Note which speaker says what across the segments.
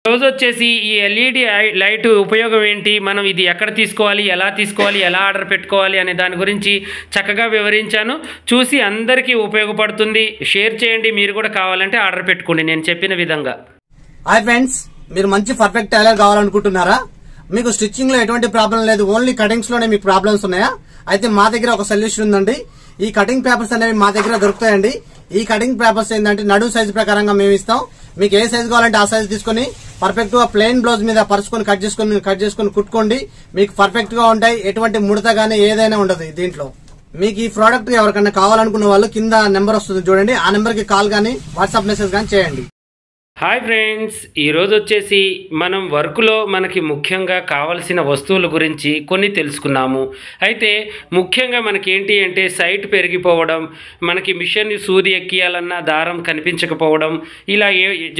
Speaker 1: రోజు వచ్చేసి ఈ ఎల్ఈడి లైట్ ఉపయోగం ఏంటి, మనం ఇది ఎక్కడ తీసుకోవాలి, ఎలా ఆర్డర్ పెట్టుకోవాలి అనే దాని గురించి చక్కగా వివరించాను. చూసి అందరికీ ఉపయోగపడుతుంది. షేర్ చేయండి. మీరు కూడా కావాలంటే ఆర్డర్ పెట్టుకోండి నేను చెప్పిన విధంగా.
Speaker 2: హాయ్ ఫ్రెండ్స్, మీరు మంచి పర్ఫెక్ట్ టైలర్ కావాలనుకుంటున్నారా? మీకు స్టిచ్చింగ్ లో ఎటువంటి ప్రాబ్లం లేదు, ఓన్లీ కటింగ్స్ లోనే మీకు ప్రాబ్లమ్స్ ఉన్నాయా? అయితే మా దగ్గర ఒక సొల్యూషన్ ఉందండి. ఈ కటింగ్ పేపర్స్ అనేవి మా దగ్గర దొరుకుతాయండి. ఈ కటింగ్ పేపర్స్ ఏంటంటే నడు సైజు ప్రకారంగా మేము ఇస్తాం. మీకు ఏ సైజు కావాలంటే ఆ సైజు తీసుకుని పర్ఫెక్ట్ గా ప్లెయిన్ బ్లౌజ్ మీద పరుచుకొని కట్ చేసుకుని కుట్టుకోండి. మీకు పర్ఫెక్ట్ గా ఉంటాయి. ఎటువంటి ముడత గానీ ఏదైనా ఉండదు దీంట్లో. మీకు ఈ ప్రోడక్ట్ ఎవరికన్నా కావాలనుకున్న వాళ్ళు కింద నెంబర్ వస్తుంది చూడండి, ఆ నెంబర్ కి కాల్ గానీ వాట్సాప్ మెసేజ్ గానీ చేయండి.
Speaker 1: హాయ్ ఫ్రెండ్స్, ఈరోజు వచ్చేసి మనం వర్క్లో మనకి ముఖ్యంగా కావలసిన వస్తువుల గురించి కొన్ని తెలుసుకున్నాము. అయితే ముఖ్యంగా మనకి ఏంటి అంటే సైట్ పెరిగిపోవడం, మనకి మిషన్ సూది ఎక్కియాలన్నా దారం కనిపించకపోవడం, ఇలా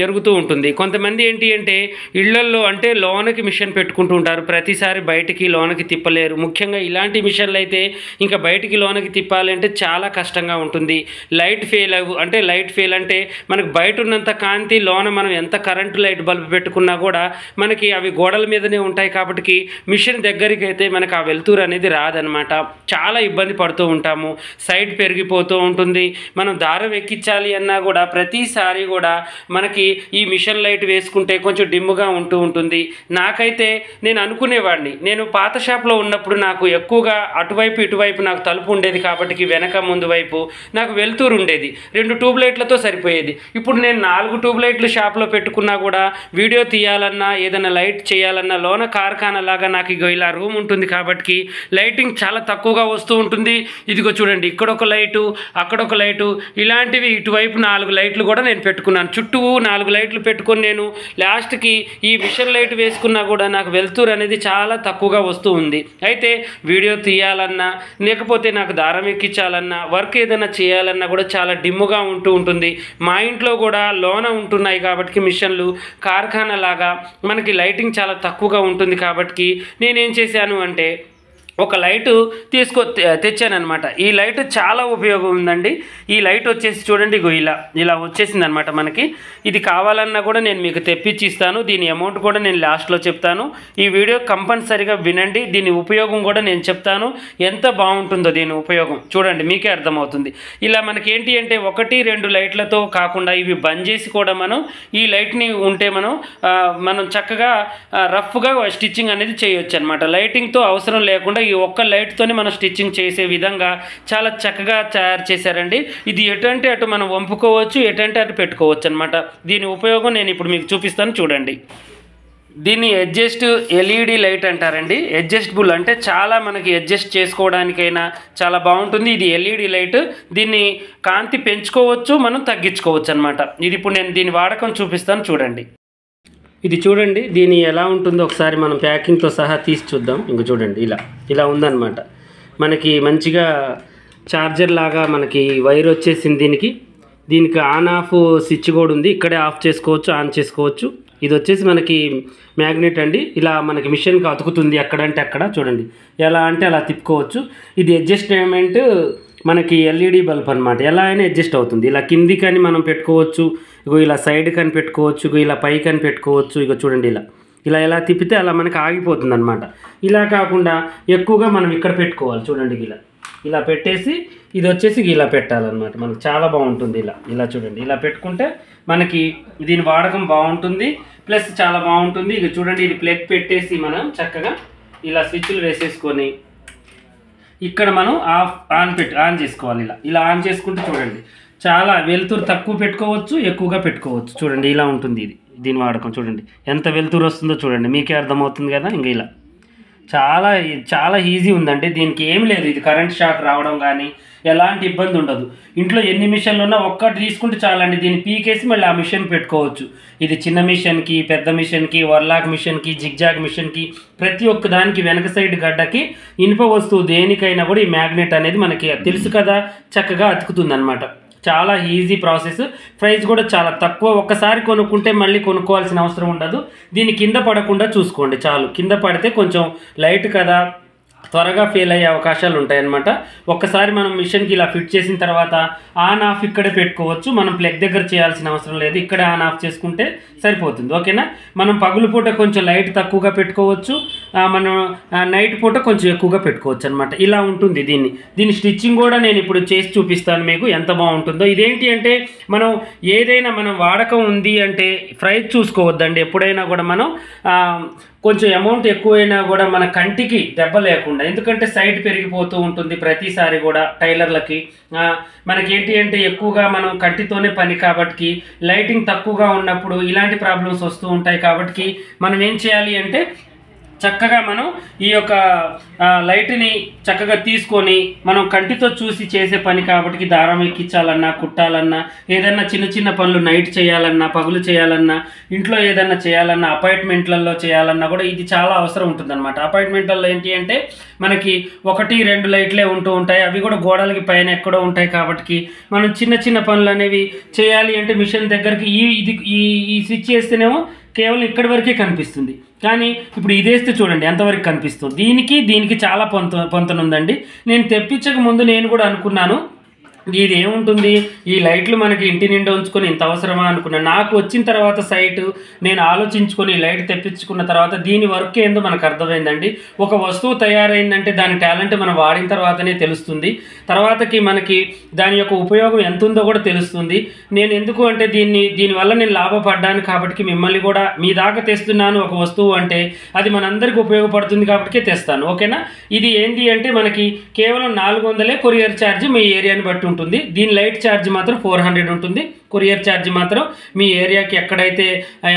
Speaker 1: జరుగుతూ ఉంటుంది. కొంతమంది ఏంటి అంటే ఇళ్లల్లో అంటే లోనకి మిషన్ పెట్టుకుంటూ ఉంటారు, ప్రతిసారి బయటికి లోనకి తిప్పలేరు. ముఖ్యంగా ఇలాంటి మిషన్లు అయితే ఇంకా బయటికి లోనకి తిప్పాలంటే చాలా కష్టంగా ఉంటుంది. లైట్ ఫెయిల్ అంటే మనకు బయట ఉన్నంత కాంతి లోన మనం ఎంత కరెంటు లైట్ బల్బ్ పెట్టుకున్నా కూడా మనకి అవి గోడల మీదనే ఉంటాయి. కాబట్టి మిషన్ దగ్గరికి అయితే మనకు ఆ వెలుతురు అనేది రాదనమాట. చాలా ఇబ్బంది పడుతూ ఉంటాము. సైడ్ పెరిగిపోతూ ఉంటుంది. మనం దారం ఎక్కించాలి అన్నా కూడా ప్రతిసారి కూడా మనకి ఈ మిషన్ లైట్ వేసుకుంటే కొంచెం డిమ్ముగా ఉంటుంది. నాకైతే నేను అనుకునేవాడిని, నేను పాత షాప్లో ఉన్నప్పుడు నాకు ఎక్కువగా అటువైపు ఇటువైపు నాకు తలుపు ఉండేది కాబట్టి వెనక ముందు వైపు నాకు వెలుతురు ఉండేది. 2 ట్యూబ్ లైట్లతో సరిపోయేది. ఇప్పుడు నేను 4 ట్యూబ్ లైట్లు షాప్లో పెట్టుకున్నా కూడా వీడియో తీయాలన్నా ఏదైనా లైట్ చేయాలన్నా లోన కార్ఖానా లాగా నాకు ఇలా రూమ్ ఉంటుంది కాబట్టి లైటింగ్ చాలా తక్కువగా వస్తూ ఉంటుంది. ఇదిగో చూడండి, ఇక్కడొక లైటు అక్కడొక లైటు, ఇలాంటివి ఇటువైపు 4 లైట్లు కూడా నేను పెట్టుకున్నాను. చుట్టూ 4 లైట్లు పెట్టుకొని నేను లాస్ట్కి ఈ మిషన్ లైట్ వేసుకున్నా కూడా నాకు వెలుతురు అనేది చాలా తక్కువగా వస్తూ ఉంది. అయితే వీడియో తీయాలన్నా లేకపోతే నాకు దారం ఎక్కించాలన్నా వర్క్ ఏదైనా చేయాలన్నా కూడా చాలా డిమ్ముగా ఉంటుంది. మా ఇంట్లో కూడా లోన ఉంటున్నాయి కాబట్టి మిషన్లు కార్ఖానా లాగా మనకి లైటింగ్ చాలా తక్కువగా ఉంటుంది. కాబట్టి నేనేం చేశాను అంటే ఒక లైటు తెచ్చానమాట. ఈ లైట్ చాలా ఉపయోగం ఉందండి. ఈ లైట్ వచ్చేసి చూడండి, ఇలా వచ్చేసింది అనమాట. మనకి ఇది కావాలన్నా కూడా నేను మీకు తెప్పించి ఇస్తాను. దీని అమౌంట్ కూడా నేను లాస్ట్లో చెప్తాను. ఈ వీడియో కంపల్సరిగా వినండి. దీని ఉపయోగం కూడా నేను చెప్తాను. ఎంత బాగుంటుందో దీని ఉపయోగం చూడండి, మీకే అర్థమవుతుంది. ఇలా మనకి ఏంటి అంటే 1-2 లైట్లతో కాకుండా ఇవి బంద్ చేసి కూడా మనం ఈ లైట్ని ఉంటే మనం చక్కగా రఫ్గా స్టిచ్చింగ్ అనేది చేయొచ్చు అనమాట. లైటింగ్తో అవసరం లేకుండా ఈ ఒక్క లైట్తోనే మనం స్టిచ్చింగ్ చేసే విధంగా చాలా చక్కగా తయారు చేశారండి. ఇది ఎటంటే అటు మనం వంపుకోవచ్చు, ఎటంటే అటు పెట్టుకోవచ్చు అనమాట. దీని ఉపయోగం నేను ఇప్పుడు మీకు చూపిస్తాను చూడండి. దీన్ని అడ్జస్ట్ ఎల్ఈడి లైట్ అంటారండి. అడ్జస్టబుల్ అంటే చాలా మనకి అడ్జస్ట్ చేసుకోవడానికైనా చాలా బాగుంటుంది. ఇది ఎల్ఈడి లైట్. దీన్ని కాంతి పెంచుకోవచ్చు, మనం తగ్గించుకోవచ్చు అనమాట. ఇది ఇప్పుడు నేను దీని వాడకం చూపిస్తాను చూడండి. ఇది చూడండి, దీని ఎలా ఉంటుందో ఒకసారి మనం ప్యాకింగ్తో సహా తీసి చూద్దాం. ఇంక చూడండి, ఇలా ఉందన్నమాట. మనకి మంచిగా ఛార్జర్ లాగా మనకి వైర్ వచ్చేసింది. దీనికి ఆన్ ఆఫ్ స్విచ్ కూడా ఉంది. ఇక్కడే ఆఫ్ చేసుకోవచ్చు, ఆన్ చేసుకోవచ్చు. ఇది వచ్చేసి మనకి మ్యాగ్నెట్ అండి. ఇలా మనకి మిషన్కి అతుకుతుంది ఎక్కడంటే అక్కడ. చూడండి, ఎలా అంటే అలా తిప్పుకోవచ్చు. ఇది అడ్జస్ట్మెంట్ మనకి ఎల్ఈడి బల్బ్ అనమాట. ఎలా అయినా అడ్జస్ట్ అవుతుంది. ఇలా కిందికి అని మనం పెట్టుకోవచ్చు, ఇలా సైడ్కి అని పెట్టుకోవచ్చు, ఇలా పైకి అని పెట్టుకోవచ్చు. చూడండి, ఇలా తిప్పితే అలా మనకి ఆగిపోతుంది అనమాట. ఇలా కాకుండా ఎక్కువగా మనం ఇక్కడ పెట్టుకోవాలి. చూడండి, ఇలా పెట్టేసి ఇది వచ్చేసి ఇలా పెట్టాలన్నమాట. మనకు చాలా బాగుంటుంది. ఇలా చూడండి, ఇలా పెట్టుకుంటే మనకి దీని వాడకం బాగుంటుంది, ప్లస్ చాలా బాగుంటుంది. చూడండి, ఇది ప్లగ్ పెట్టేసి మనం చక్కగా ఇలా స్విచ్లు వేసేసుకొని ఇక్కడ మనం ఆన్ చేసుకోవాలి. ఇలా ఆన్ చేసుకుంటే చూడండి, చాలా వెలుతురు తక్కువ పెట్టుకోవచ్చు, ఎక్కువగా పెట్టుకోవచ్చు. చూడండి, ఇలా ఉంటుంది దీని వాడకం. చూడండి ఎంత వెలుతురు వస్తుందో చూడండి, మీకే అర్థమవుతుంది కదా. ఇలా చాలా ఈజీ ఉందండి. దీనికి ఏం లేదు, ఇది కరెంట్ షాక్ రావడం కానీ ఎలాంటి ఇబ్బంది ఉండదు. ఇంట్లో ఎన్ని మిషన్లు ఉన్నా ఒక్కటి తీసుకుంటే చాలండి. దీన్ని పీకేసి మళ్ళీ ఆ మిషన్ పెట్టుకోవచ్చు. ఇది చిన్న మిషన్కి, పెద్ద మిషన్కి, వర్లాక్ మిషన్కి, జిగ్జాగ్ మిషన్కి, ప్రతి ఒక్క దానికి వెనక సైడ్ గడ్డకి ఇనుప వస్తువు దేనికైనా కూడా ఈ మ్యాగ్నెట్ అనేది మనకి తెలుసు కదా, చక్కగా అతుకుతుంది అనమాట. చాలా ఈజీ ప్రాసెస్. ప్రైస్ కూడా చాలా తక్కువ. ఒక్కసారి కొనుక్కుంటే మళ్ళీ కొనుక్కోవాల్సిన అవసరం ఉండదు. దీన్ని కింద పడకుండా చూసుకోండి చాలు. కింద పడితే కొంచెం లైట్ కదా, త్వరగా ఫెయిల్ అయ్యే అవకాశాలు ఉంటాయన్నమాట. ఒక్కసారి మనం మిషన్కి ఇలా ఫిట్ చేసిన తర్వాత ఆన్ ఆఫ్ ఇక్కడే పెట్టుకోవచ్చు. మనం ప్లగ్ దగ్గర చేయాల్సిన అవసరం లేదు, ఇక్కడే ఆన్ ఆఫ్ చేసుకుంటే సరిపోతుంది. ఓకేనా. మనం పగులు పూట కొంచెం లైట్ తక్కువగా పెట్టుకోవచ్చు, మనం నైట్ పూట కొంచెం ఎక్కువగా పెట్టుకోవచ్చు అనమాట. ఇలా ఉంటుంది దీని స్టిచ్చింగ్ కూడా నేను ఇప్పుడు చేసి చూపిస్తాను మీకు ఎంత బాగుంటుందో. ఇదేంటి అంటే మనం ఏదైనా మనం వాడకం ఉంది అంటే ప్రైస్ చూసుకోవద్దండి. ఎప్పుడైనా కూడా మనం కొంచెం అమౌంట్ ఎక్కువైనా కూడా మన కంటికి దెబ్బ లేకుండా, ఎందుకంటే సైట్ పెరిగిపోతూ ఉంటుంది ప్రతిసారి కూడా టైలర్లకి. మనకేంటి అంటే ఎక్కువగా మనం కంటితోనే పని కాబట్టి లైటింగ్ తక్కువగా ఉన్నప్పుడు ఇలాంటి ప్రాబ్లమ్స్ వస్తూ ఉంటాయి. కాబట్టి మనం ఏం చేయాలి అంటే చక్కగా మనం ఈ యొక్క లైట్ని చక్కగా తీసుకొని మనం కంటితో చూసి చేసే పని కాబట్టి దారం ఎక్కించాలన్నా, కుట్టాలన్నా, ఏదన్నా చిన్న చిన్న పనులు నైట్ చేయాలన్నా, పగులు చేయాలన్నా, ఇంట్లో ఏదన్నా చేయాలన్నా, అపాయింట్మెంట్లలో చేయాలన్నా కూడా ఇది చాలా అవసరం ఉంటుందన్నమాట. అపాయింట్మెంట్లలో ఏంటి అంటే మనకి 1-2 లైట్లే ఉంటూ ఉంటాయి, అవి కూడా గోడలకి పైన ఎక్కడో ఉంటాయి. కాబట్టి మనం చిన్న చిన్న పనులు అనేవి చేయాలి అంటే మిషన్ దగ్గరికి ఈ స్విచ్ చేస్తేనేమో కేవలం ఇక్కడి వరకే కనిపిస్తుంది. కానీ ఇప్పుడు ఇదేస్తే చూడండి ఎంతవరకు కనిపిస్తుంది. దీనికి చాలా పొంతనుందండి. నేను తెప్పించక ముందు నేను కూడా అనుకున్నాను ఇది ఏముంటుంది, ఈ లైట్లు మనకి ఇంటి నిండా ఉంచుకొని ఇంత అవసరమా అనుకున్నాను. నాకు వచ్చిన తర్వాత సైట్ నేను ఆలోచించుకొని లైట్ తెప్పించుకున్న తర్వాత దీని వర్క్ ఏందో మనకు అర్థమైందండి. ఒక వస్తువు తయారైందంటే దాని టాలెంట్ మనం వాడిన తర్వాతనే తెలుస్తుంది. తర్వాతకి మనకి దాని యొక్క ఉపయోగం ఎంత ఉందో కూడా తెలుస్తుంది. నేను ఎందుకు అంటే దీనివల్ల నేను లాభపడ్డాను కాబట్టి మిమ్మల్ని కూడా మీ దాకా తెస్తున్నాను. ఒక వస్తువు అంటే అది మనందరికీ ఉపయోగపడుతుంది కాబట్టి తెస్తాను. ఓకేనా. ఇది ఏంటి అంటే మనకి కేవలం 400 కొరియర్ ఛార్జ్ మీ ఏరియాని బట్టి ఉంటుంది. దీని లైట్ ఛార్జ్ మాత్రం 400 ఉంటుంది. కొరియర్ ఛార్జ్ మాత్రం మీ ఏరియాకి ఎక్కడైతే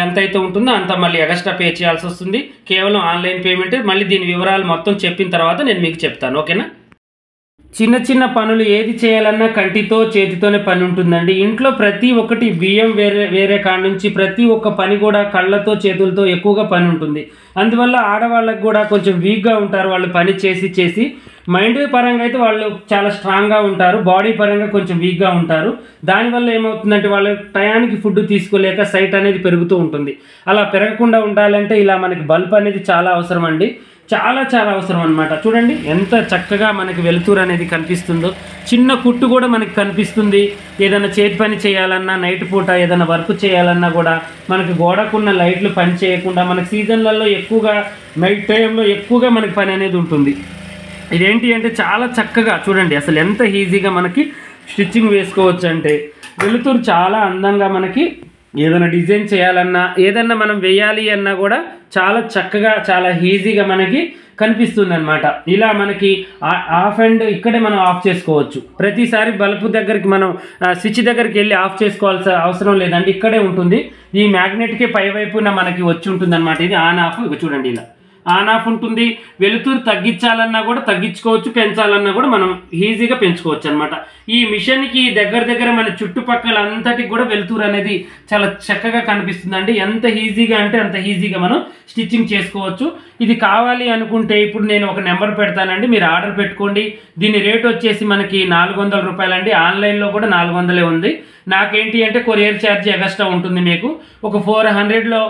Speaker 1: ఎంతైతే ఉంటుందో అంత మళ్ళీ ఎక్స్ట్రా పే చేయాల్సి వస్తుంది. కేవలం ఆన్లైన్ పేమెంట్. మళ్ళీ దీని వివరాలు మొత్తం చెప్పిన తర్వాత నేను మీకు చెప్తాను. ఓకేనా. చిన్న చిన్న పనులు ఏది చేయాలన్నా కంటితో చేతితోనే పని ఉంటుందండి. ఇంట్లో ప్రతి ఒక్కటి బియ్యం వేరే కాడ నుంచి ప్రతి ఒక్క పని కూడా కళ్ళతో చేతులతో ఎక్కువగా పని ఉంటుంది. అందువల్ల ఆడవాళ్ళకి కూడా కొంచెం వీక్గా ఉంటారు. వాళ్ళు పని చేసి మైండ్ పరంగా అయితే వాళ్ళు చాలా స్ట్రాంగ్గా ఉంటారు, బాడీ పరంగా కొంచెం వీక్గా ఉంటారు. దానివల్ల ఏమవుతుందంటే వాళ్ళు టయానికి ఫుడ్ తీసుకోలేక సైట్ అనేది పెరుగుతూ ఉంటుంది. అలా పెరగకుండా ఉండాలంటే ఇలా మనకి బల్బ్ అనేది చాలా అవసరం అండి. చాలా అవసరం అనమాట. చూడండి ఎంత చక్కగా మనకి వెలుతురు అనేది కనిపిస్తుందో. చిన్న కుట్టు కూడా మనకి కనిపిస్తుంది. ఏదైనా చేతి పని చేయాలన్నా, నైట్ పూట ఏదైనా వర్క్ చేయాలన్నా కూడా మనకి గోడకున్న లైట్లు పని చేయకుండా మనకి సీజన్లలో ఎక్కువగా నైట్ టైంలో ఎక్కువగా మనకి పని అనేది ఉంటుంది. ఇదేంటి అంటే చాలా చక్కగా చూడండి అసలు ఎంత ఈజీగా మనకి స్టిచ్చింగ్ వేసుకోవచ్చు అంటే. వెలుతురు చాలా అందంగా మనకి ఏదైనా డిజైన్ చేయాలన్నా, ఏదన్నా మనం వేయాలి అన్నా కూడా చాలా చక్కగా చాలా ఈజీగా మనకి కనిపిస్తుంది అనమాట. ఇలా మనకి ఆఫ్ అండ్ ఇక్కడే మనం ఆఫ్ చేసుకోవచ్చు. ప్రతిసారి బల్బు దగ్గరికి మనం స్విచ్ దగ్గరికి వెళ్ళి ఆఫ్ చేసుకోవాల్సిన అవసరం లేదండి, ఇక్కడే ఉంటుంది. ఈ మ్యాగ్నెట్కే పై వైపున మనకి వచ్చి ఉంటుంది అనమాట. ఇది ఆన్ ఆఫ్. ఇక చూడండి ఇలా ఆన్ ఆఫ్ ఉంటుంది. వెలుతురు తగ్గించాలన్నా కూడా తగ్గించుకోవచ్చు, పెంచాలన్నా కూడా మనం ఈజీగా పెంచుకోవచ్చు అనమాట. ఈ మిషన్కి దగ్గర మన చుట్టుపక్కల అంతటికి కూడా వెలుతురు అనేది చాలా చక్కగా కనిపిస్తుందండి. ఎంత ఈజీగా అంటే అంత ఈజీగా మనం స్టిచ్చింగ్ చేసుకోవచ్చు. ఇది కావాలి అనుకుంటే ఇప్పుడు నేను ఒక నెంబర్ పెడతానండి, మీరు ఆర్డర్ పెట్టుకోండి. దీని రేట్ వచ్చేసి మనకి 400 రూపాయలండి. ఆన్లైన్లో కూడా 400 ఉంది. నాకేంటి అంటే కొరియర్ ఛార్జ్ ఎక్స్ట్రా ఉంటుంది. మీకు ఒక 400లో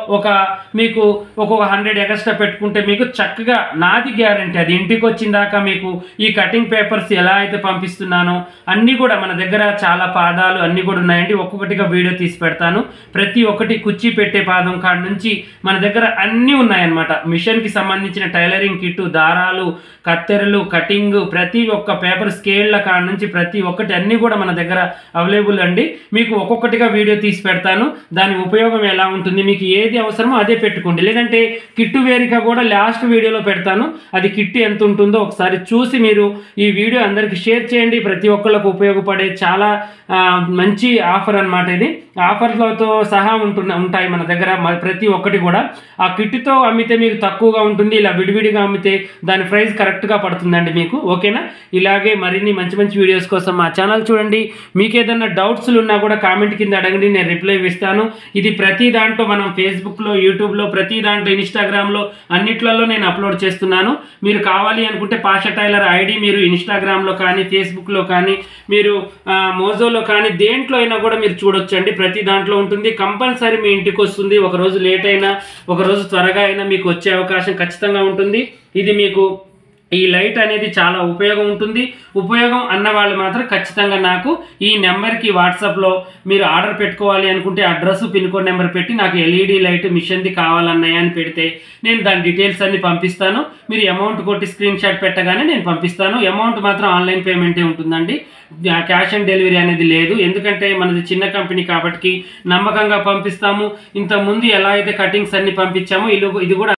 Speaker 1: మీకు ఒక 100 ఎక్స్ట్రా పెట్టుకుంటే మీకు చక్కగా నాది గ్యారంటీ. అది ఇంటికి వచ్చిన దాకా మీకు ఈ కటింగ్ పేపర్స్ ఎలా అయితే పంపిస్తున్నానో అన్నీ కూడా మన దగ్గర చాలా పాదాలు అన్నీ కూడా ఉన్నాయండి. ఒక్కొక్కటిగా వీడియో తీసి పెడతాను. ప్రతి ఒక్కటి కుర్చీ పెట్టే పాదం కాడ నుంచి మన దగ్గర అన్నీ ఉన్నాయన్నమాట. మిషన్కి సంబంధించిన టైలరింగ్ కిట్, దారాలు, కత్తెరలు, కటింగ్, ప్రతి ఒక్క పేపర్ స్కేళ్ల కాడ నుంచి ప్రతి ఒక్కటి అన్నీ కూడా మన దగ్గర అవైలబుల్ అండి. మీకు ఒక్కొక్కటిగా వీడియో తీసి పెడతాను. దాని ఉపయోగం ఎలా ఉంటుంది, మీకు ఏది అవసరమో అదే పెట్టుకోండి. లేదంటే కిట్టు వేరిక కూడా లాస్ట్ వీడియోలో పెడతాను. అది కిట్టు ఎంత ఉంటుందో ఒకసారి చూసి మీరు ఈ వీడియో అందరికీ షేర్ చేయండి. ప్రతి ఒక్కళ్ళకు ఉపయోగపడే చాలా మంచి ఆఫర్ అనమాట. ఇది ఆఫర్లతో సహా ఉంటాయి మన దగ్గర ప్రతి ఒక్కటి కూడా. ఆ కిట్తో అమ్మితే మీకు తక్కువగా ఉంటుంది, ఇలా విడివిడిగా అమ్మితే దాని ప్రైస్ కరెక్ట్గా పడుతుందండి మీకు. ఓకేనా. ఇలాగే మరిన్ని మంచి వీడియోస్ కోసం మా ఛానల్ చూడండి. మీకు ఏదైనా డౌట్స్లు ఉన్నా కూడా కామెంట్ కింద అడగండి, నేను రిప్లై ఇస్తాను. ఇది ప్రతి దాంట్లో మనం ఫేస్బుక్లో, యూట్యూబ్లో, ప్రతి దాంట్లో, ఇన్స్టాగ్రామ్లో అన్నిట్లలో నేను అప్లోడ్ చేస్తున్నాను. మీరు కావాలి అనుకుంటే పాషా టైలర్ ఐడి మీరు ఇన్స్టాగ్రామ్లో కానీ, ఫేస్బుక్లో కానీ, మీరు మోజోలో కానీ దేంట్లో అయినా కూడా మీరు చూడొచ్చండి. ప్రతి దాంట్లో ఉంటుంది. కంపల్సరీ మీ ఇంటికి వస్తుంది. ఒకరోజు లేట్ అయినా ఒకరోజు త్వరగా అయినా మీకు వచ్చే అవకాశం ఖచ్చితంగా ఉంటుంది. ఇది మీకు ఈ లైట్ అనేది చాలా ఉపయోగం ఉంటుంది. ఉపయోగం అన్న వాళ్ళు మాత్రం ఖచ్చితంగా నాకు ఈ నెంబర్కి వాట్సాప్లో మీరు ఆర్డర్ పెట్టుకోవాలి అనుకుంటే అడ్రస్ పిన్ కోడ్ నెంబర్ పెట్టి నాకు ఎల్ఈడి లైట్ మిషన్ది కావాలన్నాయా అని పెడితే నేను దాని డీటెయిల్స్ అన్ని పంపిస్తాను. మీరు అమౌంట్ కొట్టి స్క్రీన్ షాట్ పెట్టగానే నేను పంపిస్తాను. అమౌంట్ మాత్రం ఆన్లైన్ పేమెంటే ఉంటుందండి, క్యాష్ ఆన్ డెలివరీ అనేది లేదు. ఎందుకంటే మనది చిన్న కంపెనీ కాబట్టి నమ్మకంగా పంపిస్తాము. ఇంతకుముందు ఎలా అయితే కటింగ్స్ అన్ని పంపించామో ఇది కూడా